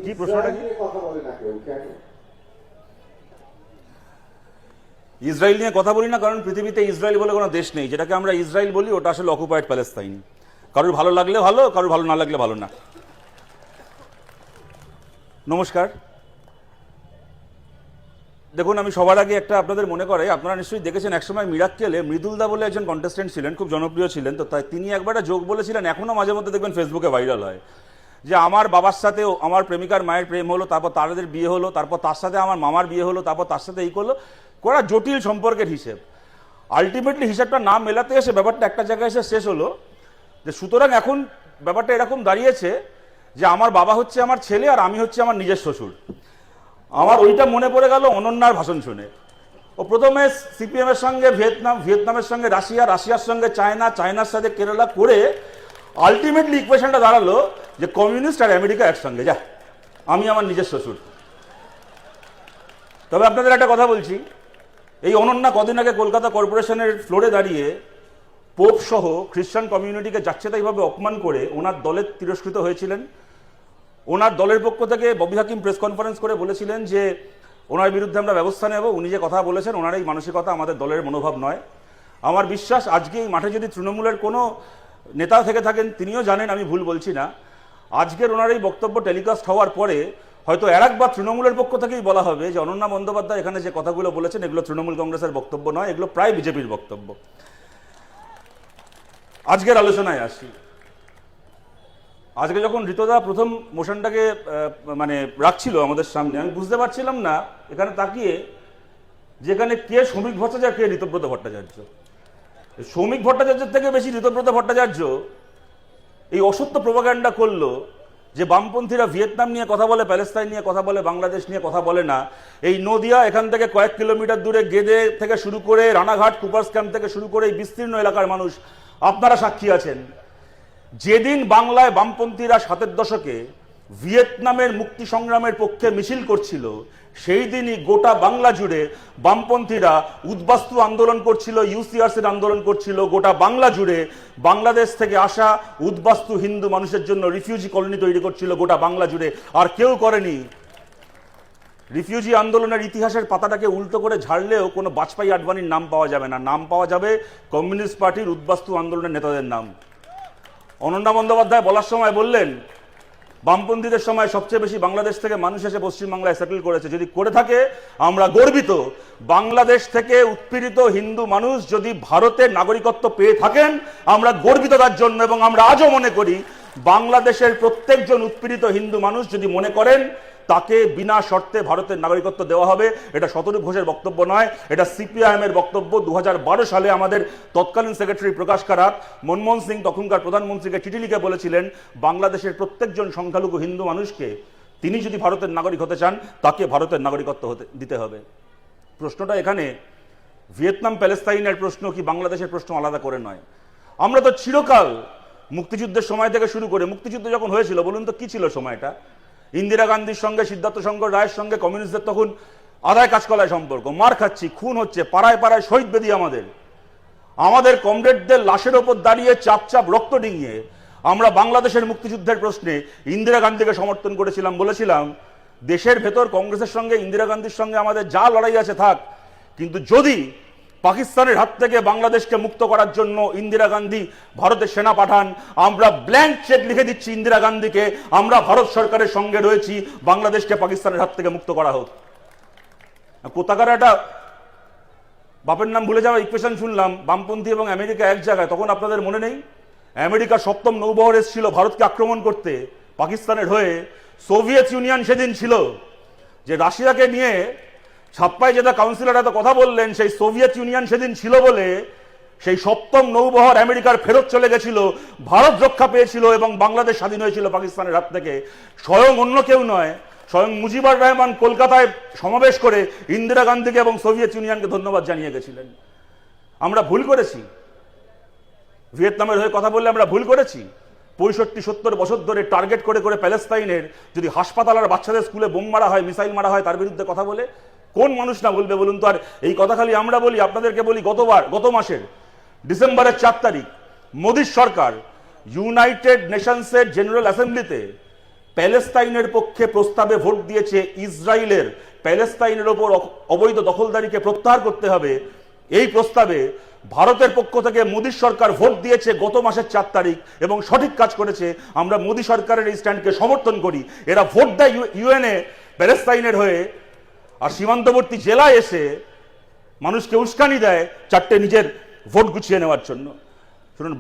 কি প্রশ্নটা কি? ইসরায়েল নিয়ে কথা বলি না কারণ পৃথিবীতে ইসরায়েল বলে কোনো দেশ নেই। যেটাকে আমরা ইসরায়েল বলি ওটা আসলে অকুপাইড প্যালেস্তাইন। কারোর ভালো লাগলে ভালো, কারোর ভালো না লাগলে ভালো না। নমস্কার। দেখুন, আমি সবার আগে একটা আপনাদের মনে করে, আপনারা নিশ্চয়ই দেখেছেন একসময় মিরাক্কেলে মৃদুলদা বলে একজন কন্টেস্টেন্ট ছিলেন, খুব জনপ্রিয় ছিলেন। তো তাই তিনি একবার একটা যোগ বলেছিলেন, এখনও মাঝে মধ্যে দেখবেন ফেসবুকে ভাইরাল হয়, যে আমার বাবার সাথে আমার প্রেমিকার মায়ের প্রেম হলো, তারপর তাদের বিয়ে হলো, তারপর তার সাথে আমার মামার বিয়ে হলো, তারপর তার সাথে এই করলো, করা জটিল সম্পর্কের হিসেব। আলটিমেটলি হিসাবটা না মেলাতে এসে ব্যাপারটা একটা জায়গায় এসে শেষ হলো যে সুতরাং এখন ব্যাপারটা এরকম দাঁড়িয়েছে যে আমার বাবা হচ্ছে আমার ছেলে আর আমি হচ্ছে আমার নিজের শ্বশুর। আমার ওইটা মনে পড়ে গেল অনন্যার ভাষণ শুনে। ও প্রথমে সিপিএম এর সঙ্গে ভিয়েতনাম, ভিয়েতনামের সঙ্গে রাশিয়া, রাশিয়ার সঙ্গে চায়না, চায়নার সাথে কেরালা করে আলটিমেটলি ইকুয়েশনটা দাঁড়ালো যে কমিউনিস্ট আর আমেরিকা একসঙ্গে, যা আমি আমার নিজের শ্বশুর। তবে আপনাদের একটা কথা বলছি, এই অনন্যা কদিন আগে কলকাতা কর্পোরেশনের ফ্লোরে দাঁড়িয়ে পোপ সহ খ্রিস্টান কমিউনিটিকে যাচ্ছে তাইভাবে অপমান করে ওনার দলের তিরস্কৃত হয়েছিলেন। ওনার দলের পক্ষ থেকে ববি হাকিম প্রেস কনফারেন্স করে বলেছিলেন যে ওনার বিরুদ্ধে আমরা ব্যবস্থা নেব। উনি যে কথা বলেছেন ওনার এই মানসিকতা আমাদের দলের মনোভাব নয়। আমার বিশ্বাস আজকে এই মাঠে যদি তৃণমূলের কোনো নেতা থেকে থাকেন তিনিও জানেন আমি ভুল বলছি না। আজকের ওনার এই বক্তব্য টেলিকাস্ট হওয়ার পরে হয়তো একবার তৃণমূলের পক্ষ থেকেই বলা হবে যে অনন্যা বন্দ্যোপাধ্যায় এখানে যে কথাগুলো বলেছেন এগুলো তৃণমূল কংগ্রেসের বক্তব্য নয়, এগুলো প্রায় বিজেপির বক্তব্য। আজকের আলোচনায় আসি। আজকে যখন ঋতদা প্রথম মোশনটাকে মানে রাখছিল আমাদের সামনে, আমি বুঝতে পারছিলাম না এখানে তাকিয়ে যেখানে কে শ্রমিক ভট্টাচার্য, কে ঋতব্রত ভট্টাচার্য। শ্রমিক ভট্টাচার্যের থেকে বেশি ঋতব্রত ভট্টাচার্য এই অসত্য প্রোপাগান্ডা করলো যে বামপন্থীরা ভিয়েতনাম নিয়ে কথা বলে, প্যালেস্তাইন নিয়ে কথা বলে, বাংলাদেশ নিয়ে কথা বলে না। এই নদিয়া এখান থেকে কয়েক কিলোমিটার দূরে গেদে থেকে শুরু করে রানাঘাট, কুপার্স ক্যাম্প থেকে শুরু করে এই বিস্তীর্ণ এলাকার মানুষ আপনারা সাক্ষী আছেন। যেদিন বাংলায় বামপন্থীরা ৭০ দশকে ভিয়েতনামের মুক্তি সংগ্রামের পক্ষে মিছিল করছিল, সেই দিনই গোটা বাংলা জুড়ে বামপন্থীরা উদ্বাস্তু আন্দোলন করছিল, ইউসিআরসির আন্দোলন করছিল। গোটা বাংলা জুড়ে বাংলাদেশ থেকে আসা উদ্বাস্তু হিন্দু মানুষের জন্য রিফিউজি কলোনি তৈরি করছিল গোটা বাংলা জুড়ে। আর কেউ করেনি। রিফিউজি আন্দোলনের ইতিহাসের পাতাটাকে উল্টো করে ঝাড়লেও কোনো বাজপেয়ী আডবাণীর নাম পাওয়া যাবে না, নাম পাওয়া যাবে কমিউনিস্ট পার্টির উদ্বাস্তু আন্দোলনের নেতাদের নাম। অনন্যা বন্দ্যোপাধ্যায় বলার সময় বললেন বামপন্থীদের সময় সবচেয়ে বেশি বাংলাদেশ থেকে মানুষ এসে পশ্চিমবাংলায় সেটেল করেছে। যদি করে থাকে আমরা গর্বিত। বাংলাদেশ থেকে উৎপীড়িত হিন্দু মানুষ যদি ভারতের নাগরিকত্ব পেয়ে থাকেন আমরা গর্বিত তার জন্য। এবং আমরা আজও মনে করি বাংলাদেশের প্রত্যেকজন উৎপীড়িত হিন্দু মানুষ যদি মনে করেন তাকে বিনা শর্তে ভারতের নাগরিকত্ব দেওয়া হবে, এটা শতরূপ ঘোষের বক্তব্য নয়, এটা সিপিআইএম এর বক্তব্য। 2012 সালে আমাদের তৎকালীন সেক্রেটারি প্রকাশ কারাত মনমোহন সিং তখনকার প্রধানমন্ত্রীকে চিঠি লিখে বলেছিলেন বাংলাদেশের প্রত্যেকজন সংখ্যালঘু হিন্দু মানুষকে তিনি যদি ভারতের নাগরিক হতে চান তাকে ভারতের নাগরিকত্ব দিতে হবে। প্রশ্নটা এখানে ভিয়েতনাম প্যালেস্তাইনের প্রশ্ন কি বাংলাদেশের প্রশ্ন আলাদা করে নয়। আমরা তো চিরকাল মুক্তিযুদ্ধের সময় থেকে শুরু করে, মুক্তিযুদ্ধ যখন হয়েছিল বলুন তো কি ছিল সময়টা? ইন্দিরা গান্ধীর সঙ্গে, সিদ্ধার্থ শঙ্কর রায়ের সঙ্গে কমিউনিস্টদের তখন আদায় কাজকলায় সম্পর্ক, মার খাচ্ছি, খুন হচ্ছে, পাড়ায় পাড়ায় শহীদ বেদি। আমাদের কমরেডদের লাশের ওপর দাঁড়িয়ে চাপ চাপ রক্ত ডিঙিয়ে আমরা বাংলাদেশের মুক্তিযুদ্ধের প্রশ্নে ইন্দিরা গান্ধীকে সমর্থন করেছিলাম। বলেছিলাম দেশের ভেতর কংগ্রেসের সঙ্গে, ইন্দিরা গান্ধীর সঙ্গে আমাদের যা লড়াই আছে থাক, কিন্তু যদি পাকিস্তানের হাত থেকে বাংলাদেশকে মুক্ত করার জন্য ইন্দিরা গান্ধী ভারতের সেনা পাঠান, আমরা ব্ল্যাঙ্ক চেক লিখে দিচ্ছি ইন্দিরা গান্ধীকে, আমরা ভারত সরকারের সঙ্গে রয়েছি, বাংলাদেশকে পাকিস্তানের হাত থেকে মুক্ত করা হোক। কোথাকার একটা বাপের নাম ভুলে যাওয়া ইকুয়েশন শুনলাম বামপন্থী এবং আমেরিকা এক জায়গায়। তখন আপনাদের মনে নেই আমেরিকা ৭ম নৌবহর এসেছিল ভারতকে আক্রমণ করতে পাকিস্তানের হয়ে। সোভিয়েত ইউনিয়ন সেদিন ছিল, যে রাশিয়াকে নিয়ে ছাপ্পাই যেটা কাউন্সিলর এত কথা বললেন, সেই সোভিয়েত ইউনিয়ন সেদিন ছিল বলে সেই ৭ম নৌবহর আমেরিকার ফেরত চলে গেছিল, ভারত রক্ষা পেয়েছিল এবং বাংলাদেশ স্বাধীন হয়েছিল পাকিস্তানের হাত থেকে। স্বয়ং অন্য কেউ নয়, স্বয়ং মুজিবুর রহমান কলকাতায় সমাবেশ করে ইন্দিরা গান্ধীকে এবং সোভিয়েত ইউনিয়নকে ধন্যবাদ জানিয়ে গেছিলেন। আমরা ভুল করেছি, ভিয়েতনামের হয়ে কথা বললে আমরা ভুল করেছি। 65-70 বছর ধরে টার্গেট করে করে প্যালেস্তাইনের যদি হাসপাতাল আর বাচ্চাদের স্কুলে বোম মারা হয়, মিসাইল মারা হয়, তার বিরুদ্ধে কথা বলে কোন মানুষ না বলবে বলুন তো? আর এই কথা খালি আমরা বলি, আপনাদেরকে বলি গত মাসের ডিসেম্বরের 4 তারিখ মোদীর সরকার ইউনাইটেড নেশনসের জেনারেল অ্যাসেম্বলিতে প্যালেস্তাইনের পক্ষে প্রস্তাবে ভোট দিয়েছে ইসরায়েলের প্যালেস্তাইনের ওপর অবৈধ দখলদারিকে প্রত্যাহার করতে হবে, এই প্রস্তাবে ভারতের পক্ষ থেকে মোদী সরকার ভোট দিয়েছে গত মাসের 4 তারিখ এবং সঠিক কাজ করেছে। আমরা মোদী সরকারের এই স্ট্যান্ডকে সমর্থন করি। এরা ভোট দেয় ইউএনএ প্যালেস্তাইনের হয়ে, আর সীমান্তবর্তী জেলায় এসে মানুষকে উস্কানি দেয় 4টে নিজের ভোট গুছিয়ে নেওয়ার জন্য। শুনুন,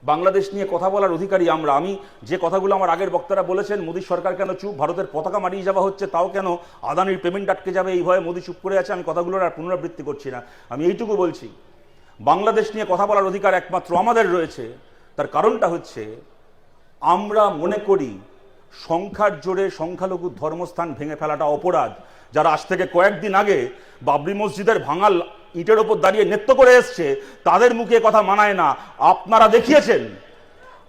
বাংলাদেশ নিয়ে কথা বলার অধিকারী আমরা। আমি যে কথাগুলো আমার আগের বক্তারা বলেছেন, মোদী সরকার কেন চুপ, ভারতের পতাকা মারিয়ে যাওয়া হচ্ছে তাও কেন, আদানির পেমেন্ট আটকে যাবে এই ভয়ে মোদী চুপ করে আছে, আমি কথাগুলোর আর পুনরাবৃত্তি করছি না। আমি এইটুকু বলছি, বাংলাদেশ নিয়ে কথা বলার অধিকার একমাত্র আমাদের রয়েছে। তার কারণটা হচ্ছে, আমরা মনে করি সংখ্যার জোরে সংখ্যালঘু ধর্মস্থান ভেঙে ফেলাটা অপরাধ। যারা আজ থেকে কয়েকদিন আগে বাবরি মসজিদের ভাঙাল ইটের ওপর দাঁড়িয়ে নৃত্য করে এসছে, তাদের মুখে কথা মানায় না। আপনারা দেখিয়েছেন,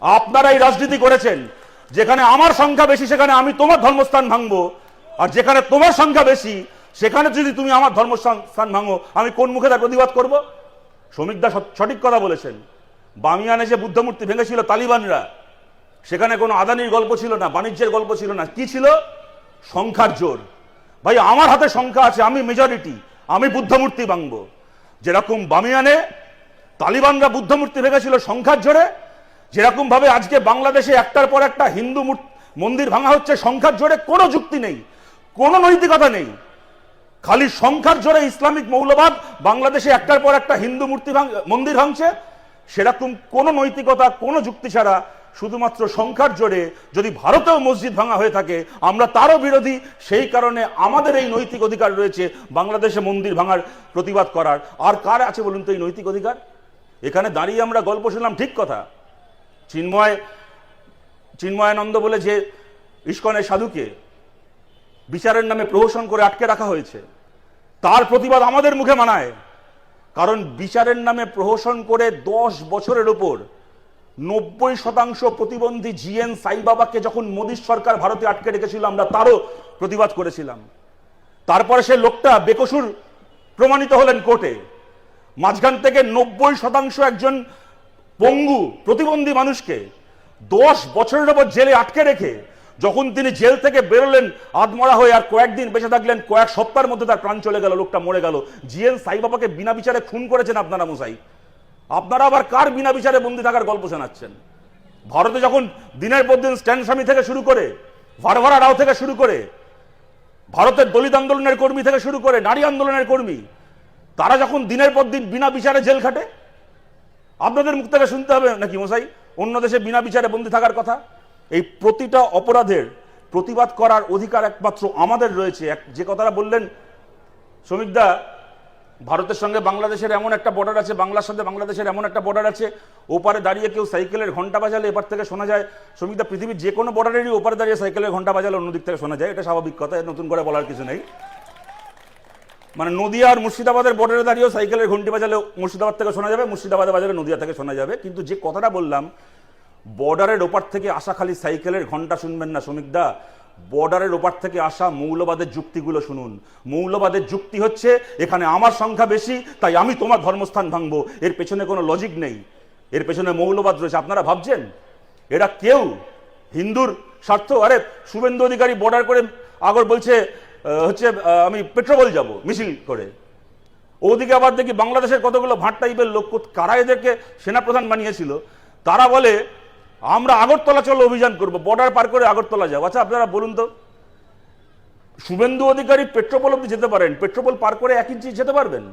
আপনারাই রাজনীতি করেছেন, যেখানে আমার সংখ্যা বেশি সেখানে আমি তোমার ধর্মস্থান ভাঙবো, আর যেখানে তোমার সংখ্যা বেশি সেখানে যদি তুমি আমার ধর্মস্থান ভাঙো, আমি কোন মুখে তার প্রতিবাদ করব? শ্রমিক দা সঠিক কথা বলেছেন। বামিয়ানে যে বুদ্ধমূর্তি ভেঙেছিল তালিবানরা, সেখানে কোনো আদানির গল্প ছিল না, বাণিজ্যের গল্প ছিল না, কি ছিল? সংখ্যার জোর। ভাই, আমার হাতে সংখ্যা আছে, আমি মেজরিটি, আমি বুদ্ধমূর্তি ভাঙবো। যেরকম বামিয়ানে তালিবানরা বুদ্ধমূর্তি ভেঙেছিল সংখ্যার জোরে, যেরকম ভাবে আজকে বাংলাদেশে একটার পর একটা হিন্দু মন্দির ভাঙা হচ্ছে সংখ্যার জোরে। কোনো যুক্তি নেই, কোনো নৈতিকতা নেই, খালি সংখ্যার জোরে ইসলামিক মৌলবাদ বাংলাদেশে একটার পর একটা হিন্দু মন্দির ভাঙছে। সেরকম কোনো নৈতিকতা, কোনো যুক্তি ছাড়া শুধুমাত্র সংখ্যার জোরে যদি ভারতেও মসজিদ ভাঙা হয়ে থাকে, আমরা তারও বিরোধী। সেই কারণে আমাদের এই নৈতিক অধিকার রয়েছে বাংলাদেশে মন্দির ভাঙার প্রতিবাদ করার। আর কার আছে বলুন তো এই নৈতিক অধিকার? এখানে দাঁড়িয়ে আমরা গল্প শুনলাম, ঠিক কথা, চিন্ময়ানন্দ বলে যে ইস্কনের সাধুকে বিচারের নামে প্রহসন করে আটকে রাখা হয়েছে, তার প্রতিবাদ আমাদের মুখে মানায়। কারণ বিচারের নামে প্রহসন করে 10 বছরের উপর 90% প্রতিবন্ধী জিএন সাইবাবাকে যখন মোদী সরকার ভারতে আটকে রেখেছিল, আমরা তারও প্রতিবাদ করেছিলাম। তারপরে সে লোকটা বেকসুর প্রমাণিত হলেন কোর্টে। মাঝখান থেকে 90% একজন পঙ্গু প্রতিবন্ধী মানুষকে 10 বছরের উপর জেলে আটকে রেখে যখন তিনি জেল থেকে বেরোলেন আধমরা হয়ে, আর কয়েকদিন বেঁচে থাকলেন, কয়েক সপ্তাহের মধ্যে তার প্রাণ চলে গেল, লোকটা মরে গেল। জিএন সাইবাবাকে বিনা বিচারে খুন করেছেন আপনারা মশাই। আপনারা আবার কার বিনা বিচারে বন্দী থাকার গল্প শোনাচ্ছেন? ভারতে যখন দিনের পর দিন স্ট্যান স্বামী থেকে শুরু করে, ভারভারা রাও থেকে শুরু করে, ভারতের দলিত আন্দোলনের কর্মী থেকে শুরু করে নারী আন্দোলনের কর্মী, তারা যখন দিনের পর দিন বিনা বিচারে জেল খাটে, আপনাদের মুখ থেকে শুনতে হবে নাকি মশাই অন্য দেশে বিনা বিচারে বন্দী থাকার কথা? এই প্রতিটা অপরাধের প্রতিবাদ করার অধিকার একমাত্র আমাদের রয়েছে। যে কথাটা বললেন শ্রমিকদা, ভারতের সঙ্গে বাংলাদেশের এমন একটা বর্ডার আছে, বাংলার সাথে বাংলাদেশের এমন একটা বর্ডার আছে, ওপারে দাঁড়িয়ে কেউ সাইকেলের ঘন্টা বাজালে এপার থেকে শোনা যায়। শ্রমিকদা, পৃথিবীর যে কোনো বর্ডারেরই ওপারে দাঁড়িয়ে সাইকেলের ঘন্টা বাজালে অন্যদিক থেকে শোনা যায়, এটা স্বাভাবিক কথা, নতুন করে বলার কিছু নেই। মানে নদিয়া আর মুর্শিদাবাদের বর্ডারে দাঁড়িয়েও সাইকেলের ঘন্টি বাজালে মুর্শিদাবাদ থেকে শোনা যাবে, মুর্শিদাবাদে বাজালে নদিয়া থেকে শোনা যাবে। কিন্তু যে কথাটা বললাম, বর্ডারের ওপার থেকে আসা খালি সাইকেলের ঘন্টা শুনবেন না শ্রমিকদা, বর্ডারের ওপার থেকে আসা মৌলবাদের যুক্তিগুলো শুনুন। মৌলবাদের যুক্তি হচ্ছে, এখানে আমার সংখ্যা বেশি তাই আমি তোমার ধর্মস্থান ভাঙবো। এর পেছনে কোনো লজিক নেই, এর পেছনে মৌলবাদ রয়েছে। আপনারা ভাবছেন এরা কেউ হিন্দুর স্বার্থ? আরে শুভেন্দু অধিকারী বর্ডার করে আগর বলছে হচ্ছে আমি পেট্রোল যাব মিছিল করে, ওদিকে আবার দেখি বাংলাদেশের কতগুলো ভাট টাইপের লোক, কারা এদেরকে সেনাপ্রধান বানিয়েছিল, তারা বলে আমরা আগরতলা চলো অভিযান করব, বর্ডার পার করে আগরতলা যাও। আচ্ছা আপনারা বলুন তো, শুভেন্দু অধিকারী পেট্রোপোল অব্দি যেতে পারেন, পেট্রোপোল পার করে 1 ইঞ্চি যেতে পারবেন?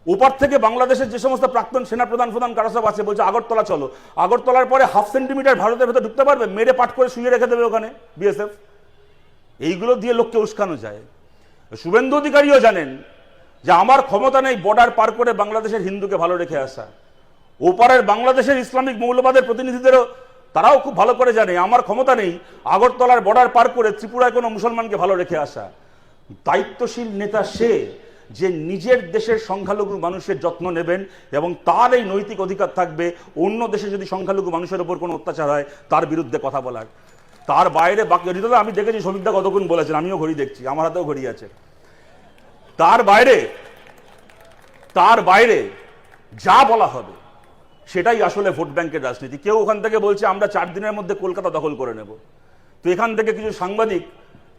ওপার থেকে বাংলাদেশের যে সমস্ত প্রাক্তন সেনাপ্রধান কারা সব আছে, বলছে আগরতলা চলো, আগরতলার পরে 1/2 সেন্টিমিটার ভারতের ভেতরে ঢুকতে পারবে? মেরে পাট করে শুয়ে রেখে দেবে ওখানে বিএসএফ। এইগুলো দিয়ে লোককে উস্কানো যায়। শুভেন্দু অধিকারীও জানেন যে আমার ক্ষমতা নেই বর্ডার পার করে বাংলাদেশের হিন্দুকে ভালো রেখে আসা। ওপারের বাংলাদেশের ইসলামিক মৌলবাদের প্রতিনিধিদেরও তারাও খুব ভালো করে জানে আমার ক্ষমতা নেই আগরতলার বর্ডার পার করে ত্রিপুরায় কোনো মুসলমানকে ভালো রেখে আসা। দায়িত্বশীল নেতা সে যে নিজের দেশের সংখ্যালঘু মানুষের যত্ন নেবেন এবং তার এই নৈতিক অধিকার থাকবে অন্য দেশে যদি সংখ্যালঘু মানুষের উপর কোনো অত্যাচার হয় তার বিরুদ্ধে কথা বলার। তার বাইরে বাকি আমি দেখেছি শ্রমিকদা কতক্ষণ বলেছেন, আমিও ঘড়ি দেখছি, আমার হাতেও ঘড়ি আছে। তার বাইরে যা বলা হবে সেটাই আসলে ভোট ব্যাংকের রাজনীতি। কেউ ওখান থেকে বলছে আমরা 4 দিনের মধ্যে কলকাতা দখল করে নেব, তো এখান থেকে কিছু সাংবাদিক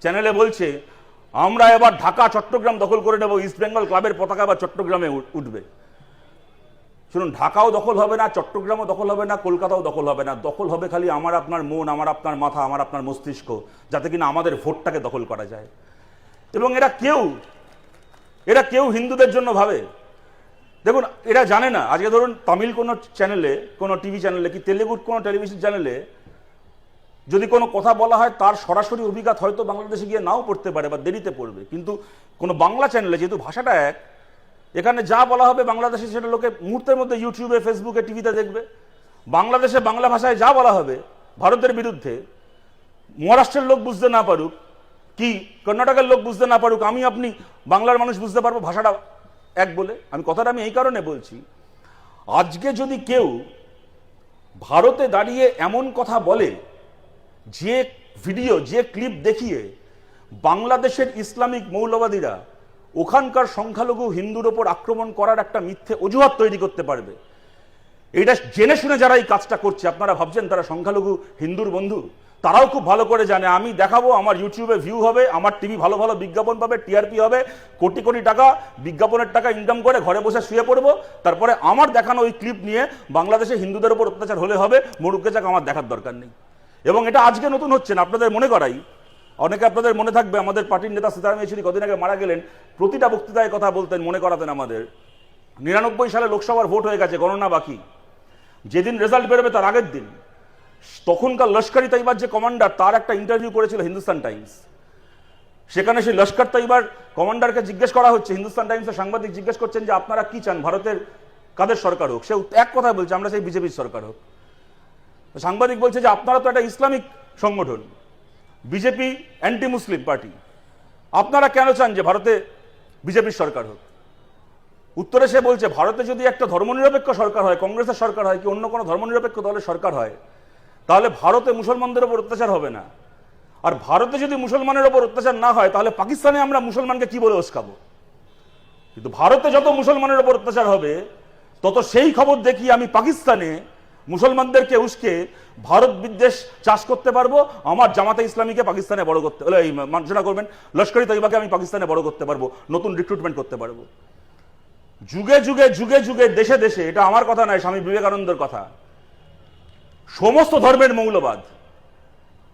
চ্যানেলে বলছে আমরা এবার ঢাকা চট্টগ্রাম দখল করে নেব, ইস্ট বেঙ্গল ক্লাবের পতাকা আবার চট্টগ্রামে উঠবে। শুনুন, ঢাকাও দখল হবে না, চট্টগ্রামও দখল হবে না, কলকাতাও দখল হবে না। দখল হবে খালি আমার আপনার মন, আমার আপনার মাথা, আমার আপনার মস্তিষ্ক, যাতে কিনা আমাদের ভোটটাকে দখল করা যায়। এবং এরা কেউ হিন্দুদের জন্য ভাবে। দেখুন, এরা জানে না, আজকে ধরুন তামিল কোনো চ্যানেলে, কোনো টিভি চ্যানেলে কি তেলেগুর কোনো টেলিভিশন চ্যানেলে যদি কোনো কথা বলা হয়, তার সরাসরি অভিজ্ঞতা হয়তো বাংলাদেশে গিয়ে নাও পড়তে পারে বা দেরিতে পড়বে, কিন্তু কোনো বাংলা চ্যানেলে যেহেতু ভাষাটা এক, এখানে যা বলা হবে বাংলাদেশে সেটা লোকে মুহূর্তের মধ্যে ইউটিউবে, ফেসবুকে, টিভিতে দেখবে। বাংলাদেশে বাংলা ভাষায় যা বলা হবে ভারতের বিরুদ্ধে, মহারাষ্ট্রের লোক বুঝতে না পারুক কি কর্ণাটকের লোক বুঝতে না পারুক, আমি আপনি বাংলার মানুষ বুঝতে পারবো ভাষাটা এক বলে। কথাটা আমি এই কারণে বলছি, আজকে যদি কেউ ভারতে দাঁড়িয়ে এমন কথা বলে, যে ভিডিও, যে ক্লিপ দেখিয়ে বাংলাদেশের ইসলামিক মৌলবাদীরা ওখানকার সংখ্যালঘু হিন্দুর ওপর আক্রমণ করার একটা মিথ্যে অজুহাত তৈরি করতে পারবে, এটা জেনে শুনে যারা এই কাজটা করছে, আপনারা ভাবছেন তারা সংখ্যালঘু হিন্দুর বন্ধু? তারাও খুব ভালো করে জানে আমি দেখাবো, আমার ইউটিউবে ভিউ হবে, আমার টিভি ভালো ভালো বিজ্ঞাপন পাবে, টিআরপি হবে, কোটি কোটি টাকা বিজ্ঞাপনের টাকা ইনকাম করে ঘরে বসে শুয়ে পড়বো, তারপরে আমার দেখানো ওই ক্লিপ নিয়ে বাংলাদেশে হিন্দুদের উপর অত্যাচার হলে হবে, মরুকে যাক, আমার দেখার দরকার নেই। এবং এটা আজকে নতুন হচ্ছে না, আপনাদের মনে করাই, অনেকে আপনাদের মনে থাকবে আমাদের পার্টির নেতা সীতারাম ইয়েচুরি কদিন আগে মারা গেলেন, প্রতিটা বক্তৃতায় কথা বলতেন, মনে করাতেন আমাদের 99 সালে লোকসভার ভোট হয়ে গেছে, গণনা বাকি, যেদিন রেজাল্ট বেরোবে তার আগের দিন তখনকার লস্কর তৈবার যে কমান্ডার, তার একটা ইন্টারভিউ করেছিল হিন্দুস্তান টাইমস। সেখানে সেই লস্কর তৈবার কমান্ডারকে জিজ্ঞেস করা হচ্ছে, হিন্দুস্তান টাইমসের সাংবাদিক জিজ্ঞেস করছেন যে আপনারা কি চান, ভারতের কাদের সরকার হোক? সে এক কথা বলছে, আমরা সেই বিজেপির সরকার হোক। সাংবাদিক বলছে যে আপনারা তো একটা ইসলামিক সংগঠন, বিজেপি অ্যান্টি মুসলিম পার্টি, আপনারা কেন চান যে ভারতে বিজেপির সরকার হোক? উত্তরে সে বলছে ভারতে যদি একটা ধর্মনিরপেক্ষ সরকার হয়, কংগ্রেসের সরকার হয়, কি অন্য কোনো ধর্মনিরপেক্ষ দলের সরকার হয়, তাহলে ভারতে মুসলমানদের উপর অত্যাচার হবে না। আর ভারতে যদি মুসলমানের উপর অত্যাচার না হয়, তাহলে পাকিস্তানে আমরা মুসলমানকে কি বলে উস্কাবো? কিন্তু ভারতে যত মুসলমানের উপর অত্যাচার হবে, তত সেই খবর দেখি আমি পাকিস্তানে মুসলমানদেরকে উস্কে ভারত বিদ্বেষ চাষ করতে পারবো। আমার জামাতে ইসলামীকে পাকিস্তানে বড় করতে, এই মার্জনা করবেন, লস্করি তৈবাকে আমি পাকিস্তানে বড় করতে পারবো, নতুন রিক্রুটমেন্ট করতে পারবো। যুগে যুগে যুগে যুগে দেশে দেশে, এটা আমার কথা নয়, স্বামী বিবেকানন্দের কথা, সমস্ত ধর্মের মৌলবাদ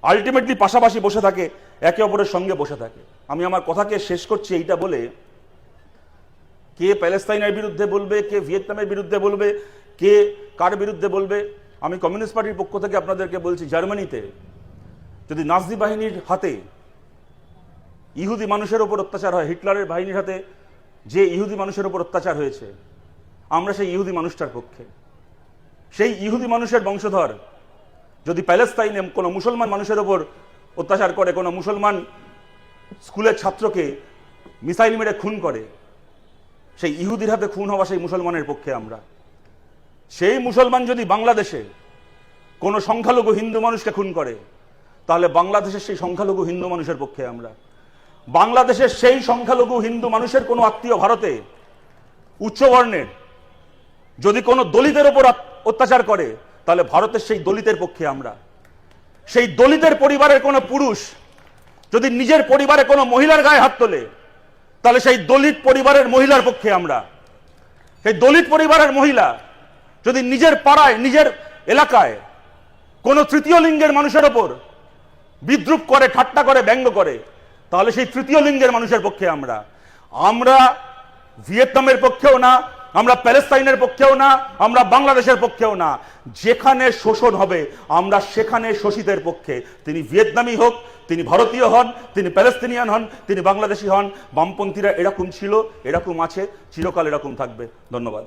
আলটিমেটলি পাশাপাশি বসে থাকে, একে অপরের সঙ্গে বসে থাকে। আমি আমার কথাকে শেষ করছি এইটা বলে, কে প্যালেস্তাইনের বিরুদ্ধে বলবে, কে ভিয়েতনামের বিরুদ্ধে বলবে, কে কার বিরুদ্ধে বলবে, আমি কমিউনিস্ট পার্টির পক্ষ থেকে আপনাদেরকে বলছি, জার্মানিতে যদি নাজি বাহিনীর হাতে ইহুদি মানুষের উপর অত্যাচার হয়, হিটলারের বাহিনীর হাতে যে ইহুদি মানুষের উপর অত্যাচার হয়েছে, আমরা সেই ইহুদি মানুষটার পক্ষে। সেই ইহুদি মানুষের বংশধর যদি প্যালেস্তাইনে কোনো মুসলমান মানুষের উপর অত্যাচার করে, কোনো মুসলমান স্কুলের ছাত্রকে মিসাইল মেরে খুন করে, সেই ইহুদির হাতে খুন হওয়া সেই মুসলমানের পক্ষে আমরা। সেই মুসলমান যদি বাংলাদেশে কোনো সংখ্যালঘু হিন্দু মানুষকে খুন করে, তাহলে বাংলাদেশের সেই সংখ্যালঘু হিন্দু মানুষের পক্ষে আমরা। বাংলাদেশের সেই সংখ্যালঘু হিন্দু মানুষের কোনো আত্মীয় ভারতে উচ্চবর্ণের যদি কোনো দলিতের উপর অত্যাচার করে, তাহলে ভারতের সেই দলিতের পক্ষে আমরা। সেই দলিতের পরিবারের কোনো পুরুষ যদি নিজের পরিবারে কোনো মহিলার গায়ে হাত তোলে, তাহলে সেই দলিত পরিবারের মহিলার পক্ষে আমরা। সেই দলিত পরিবারের মহিলা যদি নিজের পাড়ায়, নিজের এলাকায় কোনো তৃতীয় লিঙ্গের মানুষের ওপর বিদ্রুপ করে, ঠাট্টা করে, ব্যঙ্গ করে, তাহলে সেই তৃতীয় লিঙ্গের মানুষের পক্ষে আমরা। আমরা ভিয়েতনামের পক্ষেও না, আমরা প্যালেস্তাইনের পক্ষেও না, আমরা বাংলাদেশের পক্ষেও না। যেখানে শোষণ হবে আমরা সেখানে শোষিতের পক্ষে। তিনি ভিয়েতনামি হোক, তিনি ভারতীয় হন, তিনি প্যালেস্তিনিয়ান হন, তিনি বাংলাদেশি হন। বামপন্থীরা এরকম ছিল, এরকম আছে, চিরকাল এরকম থাকবে। ধন্যবাদ।